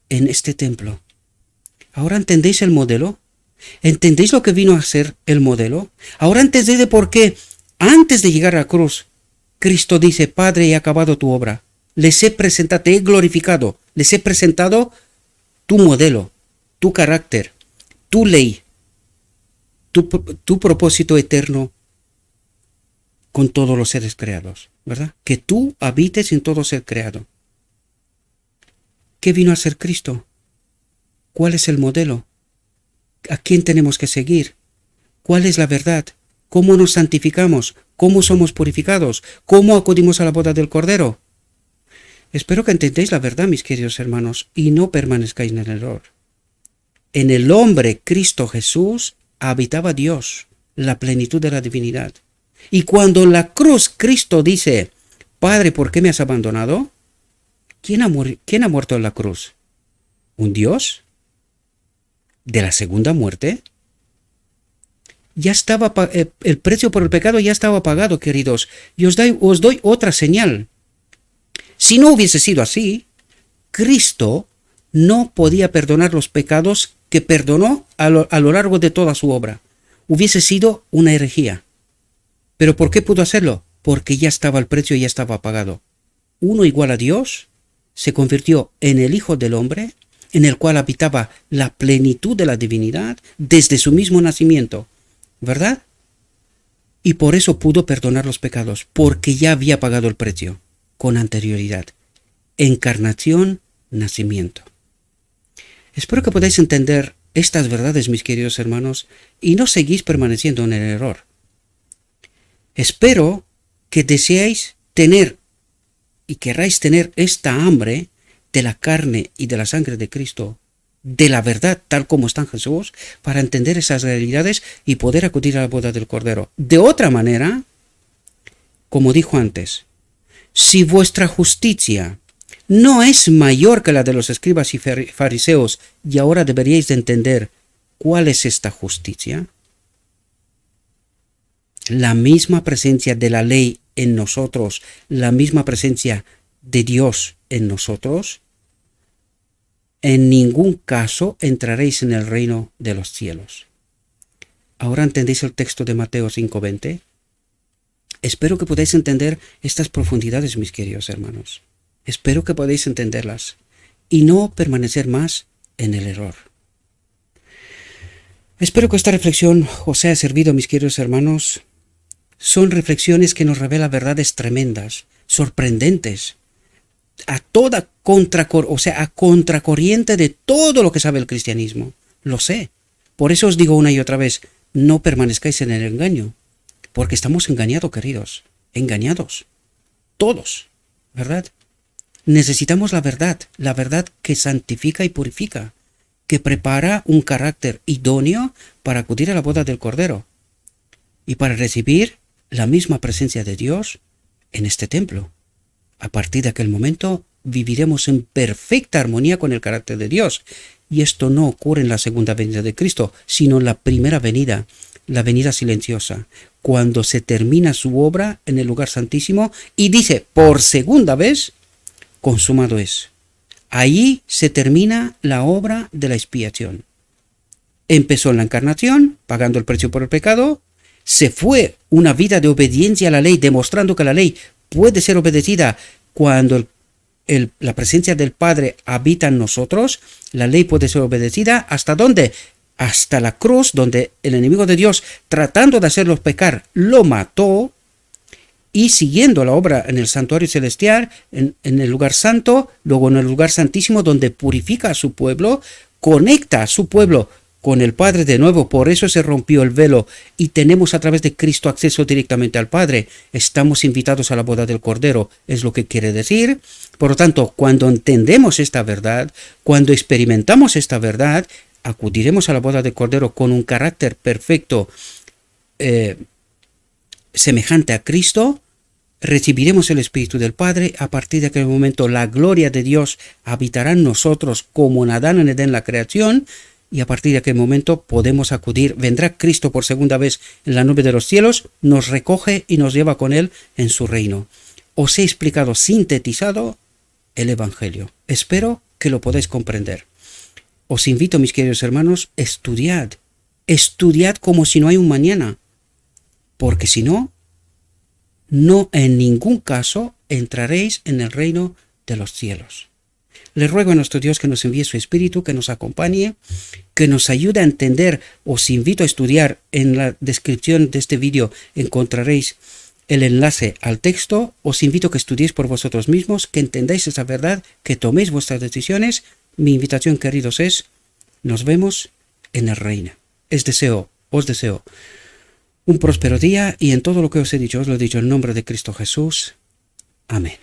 en este templo. ¿Ahora entendéis el modelo? ¿Entendéis lo que vino a ser el modelo? ¿Ahora entendéis de por qué antes de llegar a la cruz Cristo dice: Padre, he acabado tu obra? Les he presentado, te he glorificado, les he presentado tu modelo, tu carácter, tu ley, tu propósito eterno con todos los seres creados, ¿verdad? Que tú habites en todo ser creado. ¿Qué vino a ser Cristo? ¿Cuál es el modelo? ¿A quién tenemos que seguir? ¿Cuál es la verdad? ¿Cómo nos santificamos? ¿Cómo somos purificados? ¿Cómo acudimos a la boda del Cordero? Espero que entendáis la verdad, mis queridos hermanos, y no permanezcáis en el error. En el hombre Cristo Jesús habitaba Dios, la plenitud de la divinidad. Y cuando en la cruz Cristo dice: Padre, ¿por qué me has abandonado? ¿Quién ha muerto en la cruz? ¿Un Dios? ¿De la segunda muerte? Ya estaba el precio por el pecado ya estaba pagado, queridos. Y os doy otra señal. Si no hubiese sido así, Cristo no podía perdonar los pecados que perdonó a lo largo de toda su obra. Hubiese sido una herejía. ¿Pero por qué pudo hacerlo? Porque ya estaba el precio, ya estaba pagado. Uno igual a Dios se convirtió en el Hijo del Hombre, en el cual habitaba la plenitud de la divinidad desde su mismo nacimiento, ¿verdad? Y por eso pudo perdonar los pecados, porque ya había pagado el precio con anterioridad. Encarnación, nacimiento. Espero que podáis entender estas verdades, mis queridos hermanos, y no seguís permaneciendo en el error. Espero que deseáis tener y querráis tener esta hambre de la carne y de la sangre de Cristo, de la verdad tal como está en Jesús, para entender esas realidades y poder acudir a la boda del Cordero. De otra manera, como dijo antes, si vuestra justicia no es mayor que la de los escribas y fariseos, y ahora deberíais de entender cuál es esta justicia, la misma presencia de la ley en nosotros, la misma presencia de Dios en nosotros, en ningún caso entraréis en el reino de los cielos. ¿Ahora entendéis el texto de Mateo 5:20? Espero que podáis entender estas profundidades, mis queridos hermanos. Espero que podáis entenderlas y no permanecer más en el error. Espero que esta reflexión os haya servido, mis queridos hermanos. Son reflexiones que nos revelan verdades tremendas, sorprendentes, a toda a contracorriente de todo lo que sabe el cristianismo. Lo sé. Por eso os digo una y otra vez, no permanezcáis en el engaño, porque estamos engañados, queridos, engañados, todos, ¿verdad? Necesitamos la verdad que santifica y purifica, que prepara un carácter idóneo para acudir a la boda del Cordero y para recibir la misma presencia de Dios en este templo. A partir de aquel momento viviremos en perfecta armonía con el carácter de Dios. Y esto no ocurre en la segunda venida de Cristo, sino en la primera venida, la venida silenciosa, cuando se termina su obra en el lugar santísimo y dice por segunda vez, consumado es. Ahí se termina la obra de la expiación. Empezó en la encarnación, pagando el precio por el pecado, se fue una vida de obediencia a la ley, demostrando que la ley puede ser obedecida cuando la presencia del Padre habita en nosotros. La ley puede ser obedecida. ¿Hasta dónde? Hasta la cruz, donde el enemigo de Dios, tratando de hacerlos pecar, lo mató, y siguiendo la obra en el santuario celestial, en el lugar santo, luego en el lugar santísimo, donde purifica a su pueblo, conecta a su pueblo con el Padre de nuevo. Por eso se rompió el velo y tenemos a través de Cristo acceso directamente al Padre. Estamos invitados a la boda del Cordero, es lo que quiere decir. Por lo tanto, cuando entendemos esta verdad, cuando experimentamos esta verdad, acudiremos a la boda del Cordero con un carácter perfecto, semejante a Cristo. Recibiremos el Espíritu del Padre. A partir de aquel momento la gloria de Dios habitará en nosotros como en Adán en Edén la creación, y a partir de aquel momento podemos acudir. Vendrá Cristo por segunda vez en la nube de los cielos, nos recoge y nos lleva con Él en su reino. Os he explicado sintetizado el Evangelio. Espero que lo podáis comprender. Os invito, mis queridos hermanos, estudiad como si no hay un mañana, porque si no, no en ningún caso entraréis en el reino de los cielos. Le ruego a nuestro Dios que nos envíe su Espíritu, que nos acompañe, que nos ayude a entender. Os invito a estudiar. En la descripción de este vídeo encontraréis el enlace al texto. Os invito a que estudiéis por vosotros mismos, que entendáis esa verdad, que toméis vuestras decisiones. Mi invitación, queridos, es: nos vemos en el reino. Os deseo un próspero día, y en todo lo que os he dicho, os lo he dicho en nombre de Cristo Jesús. Amén.